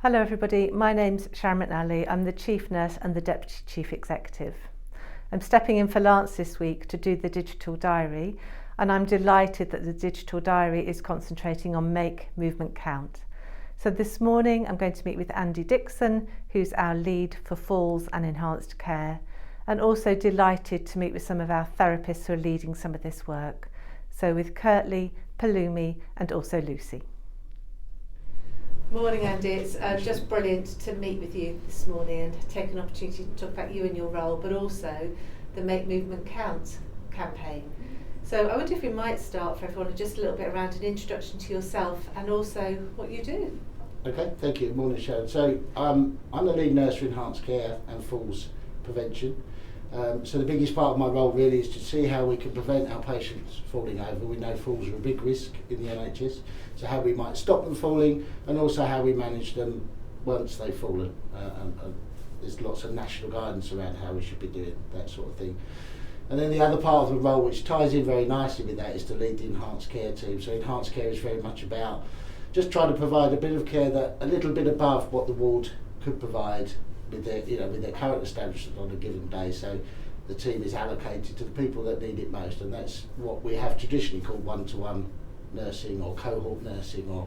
Hello everybody, my name's Sharon McNally. I'm the Chief Nurse and the Deputy Chief Executive. I'm stepping in for Lance this week to do the digital diary, and I'm delighted that the digital diary is concentrating on Make Movement Count. So this morning I'm going to meet with Andy Dixon, who's our lead for falls and enhanced care, and also delighted to meet with some of our therapists who are leading some of this work. So with Curtly, Pelumi and also Lucy. Morning Andy, it's just brilliant to meet with you this morning and take an opportunity to talk about you and your role, but also the Make Movement Count campaign. So I wonder if we might start for everyone just a little bit around an introduction to yourself and also what you do. Okay, thank you. Morning Sharon. So I'm the lead nurse for enhanced care and falls prevention. So the biggest part of my role really is to see how we can prevent our patients falling over. We know falls are a big risk in the NHS, so how we might stop them falling and also how we manage them once they've fallen. And there's lots of national guidance around how we should be doing that sort of thing. And then the other part of the role, which ties in very nicely with that, is to lead the enhanced care team. So enhanced care is very much about just trying to provide a bit of care that a little bit above what the ward could provide with their current establishment on a given day. So the team is allocated to the people that need it most, and that's what we have traditionally called one-to-one nursing or cohort nursing or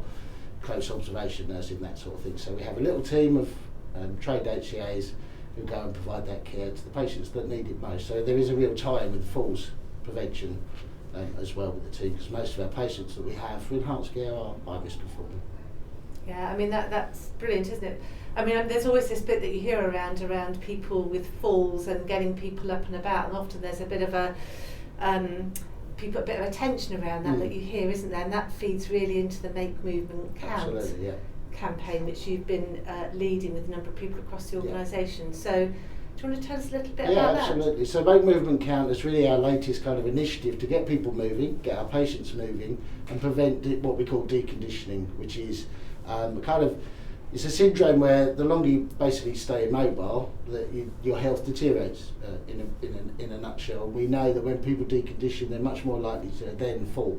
close observation nursing, that sort of thing. So we have a little team of trained HCAs who go and provide that care to the patients that need it most. So there is a real tie-in with falls prevention as well with the team, because most of our patients that we have for enhanced care are high risk of falling. Yeah, I mean that's brilliant, isn't it? I mean, there's always this bit that you hear around people with falls and getting people up and about, and often there's a bit of a tension around that you hear, isn't there? And that feeds really into the Make Movement Count campaign, which you've been leading with a number of people across the organisation. So do you want to tell us a little bit about that? Yeah, absolutely. So Make Movement Count is really our latest kind of initiative to get people moving, get our patients moving, and prevent what we call deconditioning, which is it's a syndrome where the longer you basically stay immobile, that your health deteriorates. In a nutshell, we know that when people decondition, they're much more likely to then fall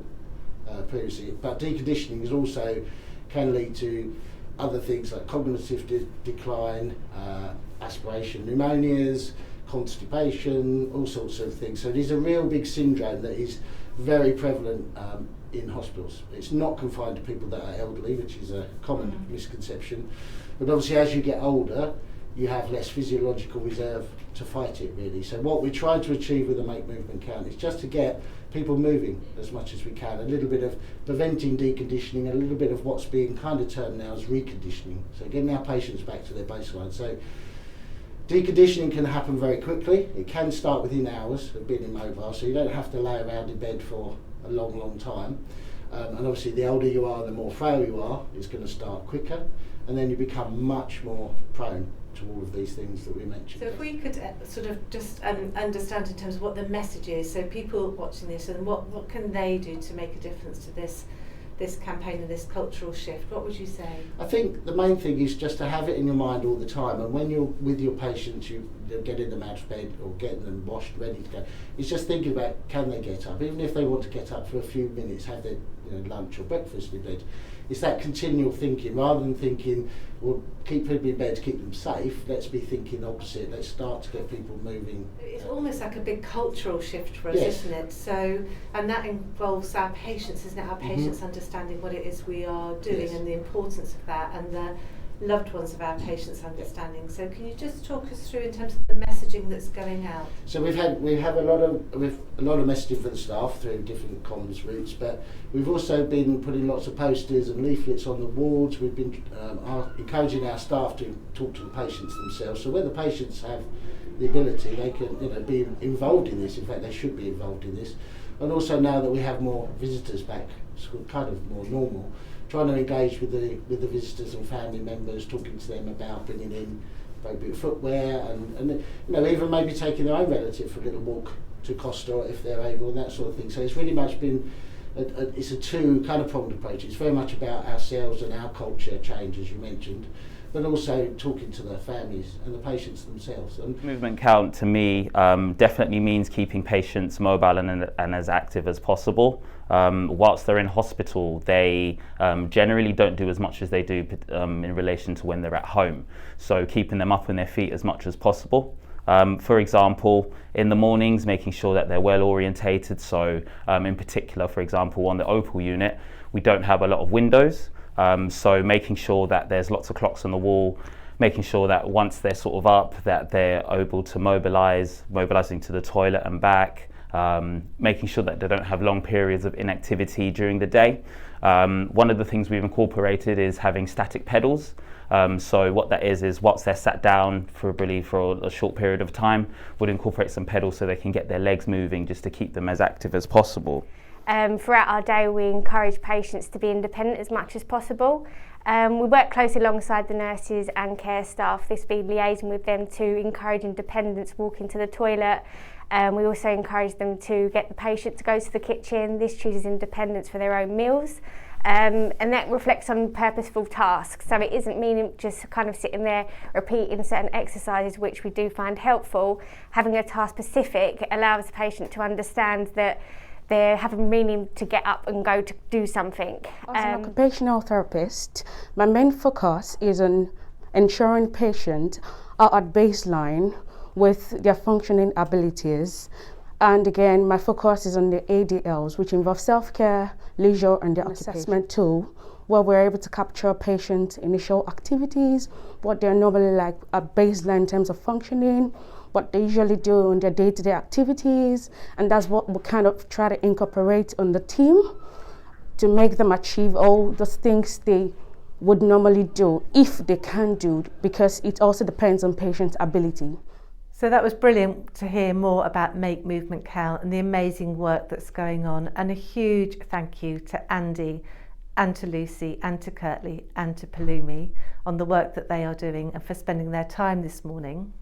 previously. But deconditioning is also can lead to other things like cognitive decline, aspiration pneumonias, constipation, all sorts of things. So it is a real big syndrome that is very prevalent in hospitals. It's not confined to people that are elderly, which is a common misconception. But obviously as you get older, you have less physiological reserve to fight it really. So what we're trying to achieve with the Make Movement Count is just to get people moving as much as we can, a little bit of preventing deconditioning, a little bit of what's being kind of termed now as reconditioning. So getting our patients back to their baseline. So deconditioning can happen very quickly. It can start within hours of being immobile, so you don't have to lay around in bed for a long time. And obviously the older you are, the more frail you are, it's going to start quicker, and then you become much more prone to all of these things that we mentioned. So if we could sort of just understand in terms of what the message is, so people watching this, and what can they do to make a difference to this campaign and this cultural shift, what would you say? I think the main thing is just to have it in your mind all the time, and when you're with your patients, you're getting them out of bed or getting them washed, ready to go. It's just thinking about, can they get up? Even if they want to get up for a few minutes, have their lunch or breakfast in bed. It's that continual thinking, rather than thinking, well, keep people in bed to keep them safe, let's be thinking opposite. Let's start to get people moving. It's almost like a big cultural shift for us, isn't it? So, and that involves our patients, isn't it? Our patients understanding what it is we are doing and the importance of that, and the loved ones of our patients understanding. So can you just talk us through in terms of the messaging that's going out? So we have a lot of messaging for the staff through different comms routes, but we've also been putting lots of posters and leaflets on the wards. We've been encouraging our staff to talk to the patients themselves. So where the patients have the ability, they can be involved in this. In fact, they should be involved in this. And also now that we have more visitors back, it's kind of more normal, trying to engage with the visitors and family members, talking to them about bringing in appropriate footwear and even maybe taking their own relative for a little walk to Costa if they're able, and that sort of thing. So it's really much been it's a two kind of pronged approach. It's very much about ourselves and our culture change, as you mentioned, but also talking to their families and the patients themselves. And movement count to me definitely means keeping patients mobile and as active as possible. Whilst they're in hospital, they generally don't do as much as they do in relation to when they're at home. So keeping them up on their feet as much as possible. For example, in the mornings, making sure that they're well orientated. So in particular, for example, on the Opal unit, we don't have a lot of windows. So making sure that there's lots of clocks on the wall, making sure that once they're sort of up, that they're able to mobilizing to the toilet and back, making sure that they don't have long periods of inactivity during the day. One of the things we've incorporated is having static pedals. So what that is once they're sat down for a short period of time, we'll incorporate some pedals so they can get their legs moving just to keep them as active as possible. Throughout our day, we encourage patients to be independent as much as possible. We work closely alongside the nurses and care staff, this being liaising with them to encourage independence, walking to the toilet. We also encourage them to get the patient to go to the kitchen. This chooses independence for their own meals. And that reflects on purposeful tasks. So it isn't meaning just kind of sitting there repeating certain exercises, which we do find helpful. Having a task specific allows the patient to understand that they have a meaning to get up and go to do something. As an occupational therapist, my main focus is on ensuring patients are at baseline with their functioning abilities. And again, my focus is on the ADLs, which involve self-care, leisure, and the assessment tool, where we're able to capture patients' initial activities, what they're normally like at baseline in terms of functioning, what they usually do in their day-to-day activities, and that's what we kind of try to incorporate on the team to make them achieve all those things they would normally do, if they can do, because it also depends on patients' ability. So that was brilliant to hear more about Make Movement Count and the amazing work that's going on, and a huge thank you to Andy and to Lucy and to Kirtley and to Pelumi on the work that they are doing and for spending their time this morning.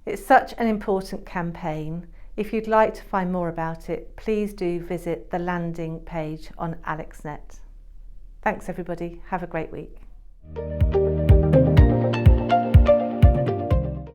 It's such an important campaign. If you'd like to find more about it, please do visit the landing page on AlexNet. Thanks everybody, have a great week.